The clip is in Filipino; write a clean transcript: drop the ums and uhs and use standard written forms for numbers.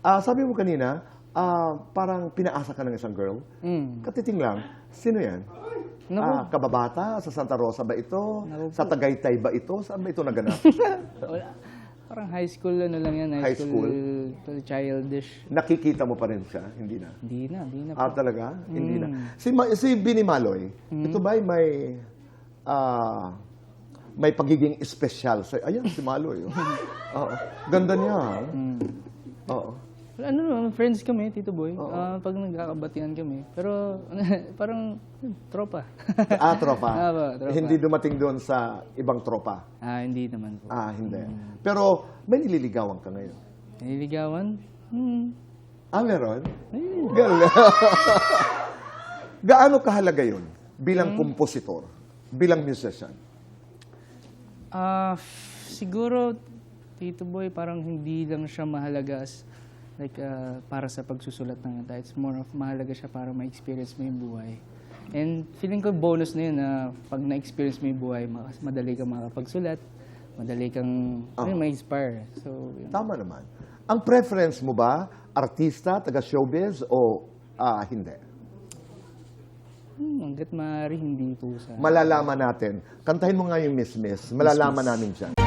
Sabi mo kanina, parang pinaasa ka ng isang girl. Katiting lang, sino yan? Naku. Kababata? Sa Santa Rosa ba ito? Naku po. Sa Tagaytay ba ito? Saan ba ito naganap? Wala. Parang high school ano lang yan. High school? Childish. Nakikita mo pa rin siya? Hindi na. Hindi na po. Talaga? Hindi na. Si Bini Maloy, ito ba may pagiging espesyal? Ayan, si Maloy. Oo. Ganda niya. Oo. Ano naman, friends kami, Tito Boy. Pag nagkakabatian kami. Pero parang tropa. Tropa. Tropa. Hindi dumating doon sa ibang tropa. Hindi naman po. Hindi. Pero may nililigawan ka ngayon. Nililigawan? Meron? Galing. Gaano kahalaga yun bilang kompositor, bilang musician? Siguro, Tito Boy, parang hindi lang siya mahalaga para sa pagsusulat ng kanta. It's more of mahalaga siya para ma-experience mo yung buhay. And feeling ko bonus na yun na pag na-experience mo yung buhay, madali kang makapagsulat, madali kang ma-inspire. So, yun. Tama naman. Ang preference mo ba, artista, taga-showbiz o hindi? Hanggat maaari, hindi po sa... Malalaman natin. Kantahin mo nga yung Miss Miss. Malalaman namin dyan.